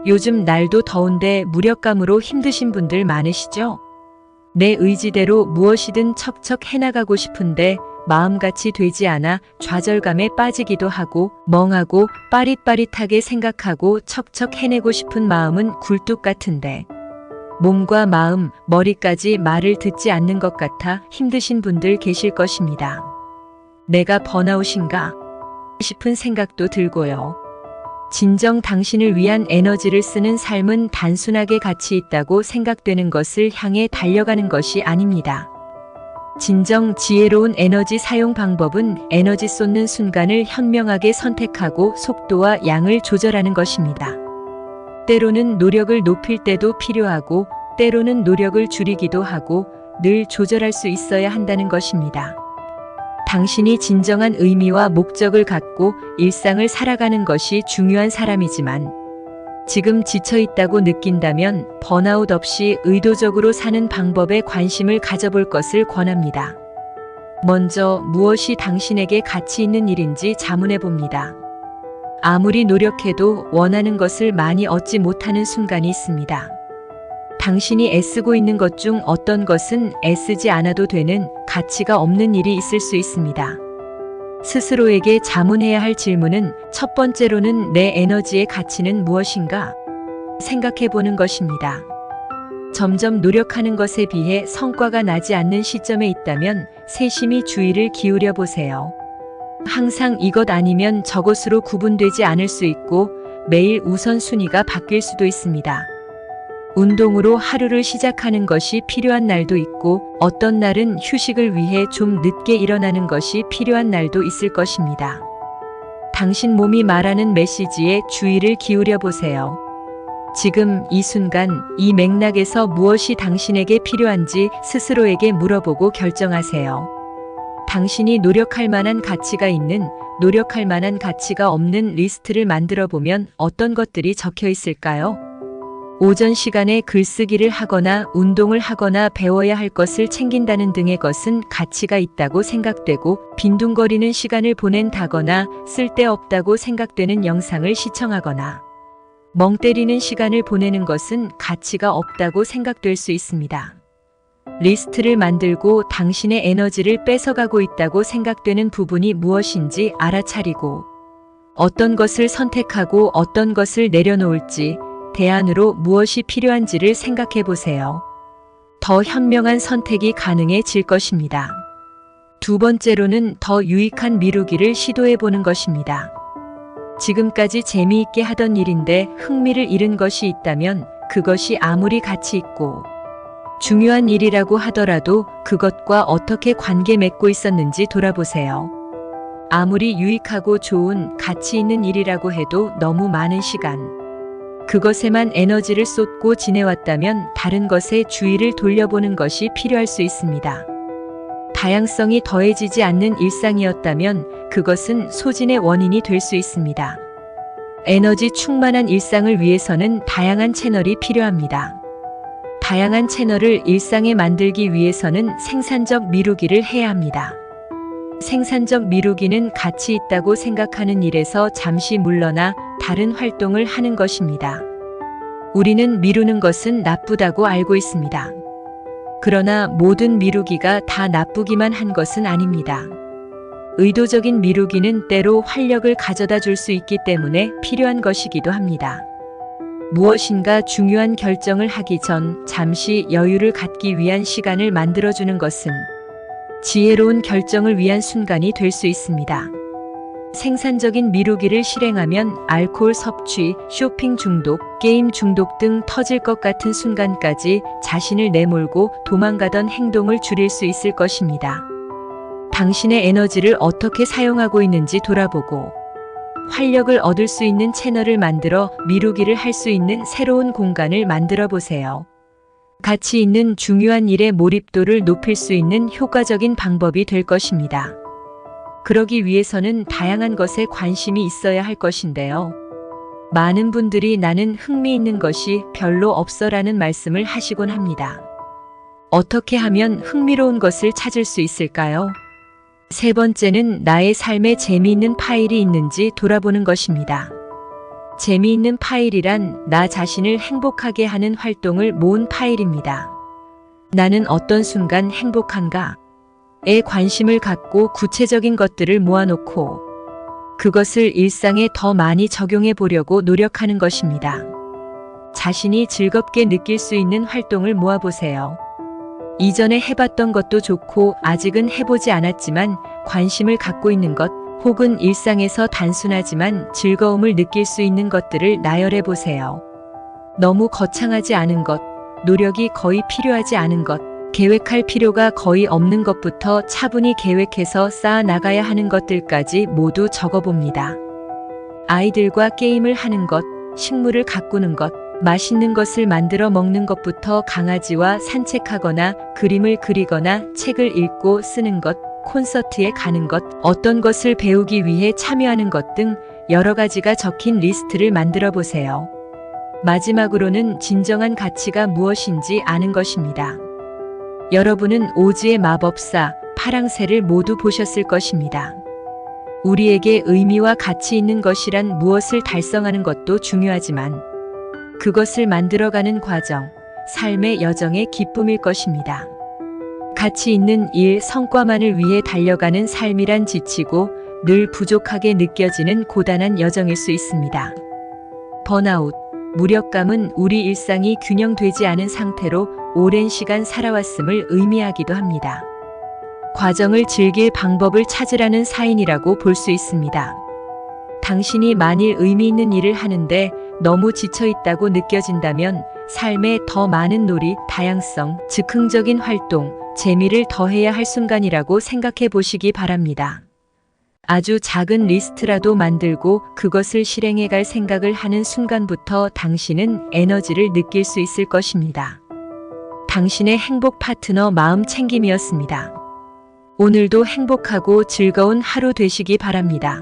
요즘 날도 더운데 무력감으로 힘드신 분들 많으시죠? 내 의지대로 무엇이든 척척 해나가고 싶은데 마음같이 되지 않아 좌절감에 빠지기도 하고 멍하고 빠릿빠릿하게 생각하고 척척 해내고 싶은 마음은 굴뚝 같은데 몸과 마음, 머리까지 말을 듣지 않는 것 같아 힘드신 분들 계실 것입니다. 내가 번아웃인가 싶은 생각도 들고요. 진정 당신을 위한 에너지를 쓰는 삶은 단순하게 가치 있다고 생각되는 것을 향해 달려가는 것이 아닙니다. 진정 지혜로운 에너지 사용 방법은 에너지 쏟는 순간을 현명하게 선택하고 속도와 양을 조절하는 것입니다. 때로는 노력을 높일 때도 필요하고 때로는 노력을 줄이기도 하고 늘 조절할 수 있어야 한다는 것입니다. 당신이 진정한 의미와 목적을 갖고 일상을 살아가는 것이 중요한 사람이지만 지금 지쳐있다고 느낀다면 번아웃 없이 의도적으로 사는 방법에 관심을 가져볼 것을 권합니다. 먼저 무엇이 당신에게 가치 있는 일인지 자문해 봅니다. 아무리 노력해도 원하는 것을 많이 얻지 못하는 순간이 있습니다. 당신이 애쓰고 있는 것 중 어떤 것은 애쓰지 않아도 되는 가치가 없는 일이 있을 수 있습니다. 스스로에게 자문해야 할 질문은 첫 번째로는 내 에너지의 가치는 무엇인가 생각해 보는 것입니다. 점점 노력하는 것에 비해 성과가 나지 않는 시점에 있다면 세심히 주의를 기울여 보세요. 항상 이것 아니면 저것으로 구분되지 않을 수 있고 매일 우선순위가 바뀔 수도 있습니다. 운동으로 하루를 시작하는 것이 필요한 날도 있고 어떤 날은 휴식을 위해 좀 늦게 일어나는 것이 필요한 날도 있을 것입니다. 당신 몸이 말하는 메시지에 주의를 기울여 보세요. 지금 이 순간 이 맥락에서 무엇이 당신에게 필요한지 스스로에게 물어보고 결정하세요. 당신이 노력할 만한 가치가 있는, 노력할 만한 가치가 없는 리스트를 만들어 보면 어떤 것들이 적혀 있을까요? 오전 시간에 글쓰기를 하거나 운동을 하거나 배워야 할 것을 챙긴다는 등의 것은 가치가 있다고 생각되고 빈둥거리는 시간을 보낸다거나 쓸데없다고 생각되는 영상을 시청하거나 멍 때리는 시간을 보내는 것은 가치가 없다고 생각될 수 있습니다. 리스트를 만들고 당신의 에너지를 뺏어가고 있다고 생각되는 부분이 무엇인지 알아차리고 어떤 것을 선택하고 어떤 것을 내려놓을지 대안으로 무엇이 필요한지를 생각해 보세요. 더 현명한 선택이 가능해질 것입니다. 두 번째로는 더 유익한 미루기를 시도해 보는 것입니다. 지금까지 재미있게 하던 일인데 흥미를 잃은 것이 있다면 그것이 아무리 가치 있고 중요한 일이라고 하더라도 그것과 어떻게 관계 맺고 있었는지 돌아보세요. 아무리 유익하고 좋은 가치 있는 일이라고 해도 너무 많은 시간, 그것에만 에너지를 쏟고 지내왔다면 다른 것에 주의를 돌려보는 것이 필요할 수 있습니다. 다양성이 더해지지 않는 일상이었다면 그것은 소진의 원인이 될 수 있습니다. 에너지 충만한 일상을 위해서는 다양한 채널이 필요합니다. 다양한 채널을 일상에 만들기 위해서는 생산적 미루기를 해야 합니다. 생산적 미루기는 가치 있다고 생각하는 일에서 잠시 물러나 다른 활동을 하는 것입니다. 우리는 미루는 것은 나쁘다고 알고 있습니다. 그러나 모든 미루기가 다 나쁘기만 한 것은 아닙니다. 의도적인 미루기는 때로 활력을 가져다 줄 수 있기 때문에 필요한 것이기도 합니다. 무엇인가 중요한 결정을 하기 전 잠시 여유를 갖기 위한 시간을 만들어주는 것은 지혜로운 결정을 위한 순간이 될 수 있습니다. 생산적인 미루기를 실행하면 알코올 섭취, 쇼핑 중독, 게임 중독 등 터질 것 같은 순간까지 자신을 내몰고 도망가던 행동을 줄일 수 있을 것입니다. 당신의 에너지를 어떻게 사용하고 있는지 돌아보고 활력을 얻을 수 있는 채널을 만들어 미루기를 할 수 있는 새로운 공간을 만들어 보세요. 가치 있는 중요한 일의 몰입도를 높일 수 있는 효과적인 방법이 될 것입니다. 그러기 위해서는 다양한 것에 관심이 있어야 할 것인데요. 많은 분들이 나는 흥미있는 것이 별로 없어라는 말씀을 하시곤 합니다. 어떻게 하면 흥미로운 것을 찾을 수 있을까요? 세 번째는 나의 삶에 재미있는 파일이 있는지 돌아보는 것입니다. 재미있는 파일이란 나 자신을 행복하게 하는 활동을 모은 파일입니다. 나는 어떤 순간 행복한가? 에 관심을 갖고 구체적인 것들을 모아놓고 그것을 일상에 더 많이 적용해 보려고 노력하는 것입니다. 자신이 즐겁게 느낄 수 있는 활동을 모아보세요. 이전에 해봤던 것도 좋고 아직은 해보지 않았지만 관심을 갖고 있는 것, 혹은 일상에서 단순하지만 즐거움을 느낄 수 있는 것들을 나열해 보세요. 너무 거창하지 않은 것, 노력이 거의 필요하지 않은 것, 계획할 필요가 거의 없는 것부터 차분히 계획해서 쌓아 나가야 하는 것들까지 모두 적어봅니다. 아이들과 게임을 하는 것, 식물을 가꾸는 것, 맛있는 것을 만들어 먹는 것부터 강아지와 산책하거나 그림을 그리거나 책을 읽고 쓰는 것, 콘서트에 가는 것, 어떤 것을 배우기 위해 참여하는 것 등 여러 가지가 적힌 리스트를 만들어 보세요. 마지막으로는 진정한 가치가 무엇인지 아는 것입니다. 여러분은 오즈의 마법사, 파랑새를 모두 보셨을 것입니다. 우리에게 의미와 가치 있는 것이란 무엇을 달성하는 것도 중요하지만 그것을 만들어가는 과정, 삶의 여정의 기쁨일 것입니다. 가치 있는 일, 성과만을 위해 달려가는 삶이란 지치고 늘 부족하게 느껴지는 고단한 여정일 수 있습니다. 번아웃, 무력감은 우리 일상이 균형되지 않은 상태로 오랜 시간 살아왔음을 의미하기도 합니다. 과정을 즐길 방법을 찾으라는 사인이라고 볼 수 있습니다. 당신이 만일 의미 있는 일을 하는데 너무 지쳐 있다고 느껴진다면 삶에 더 많은 놀이, 다양성, 즉흥적인 활동, 재미를 더해야 할 순간이라고 생각해 보시기 바랍니다. 아주 작은 리스트라도 만들고 그것을 실행해 갈 생각을 하는 순간부터 당신은 에너지를 느낄 수 있을 것입니다. 당신의 행복 파트너 마음챙김이었습니다. 오늘도 행복하고 즐거운 하루 되시기 바랍니다.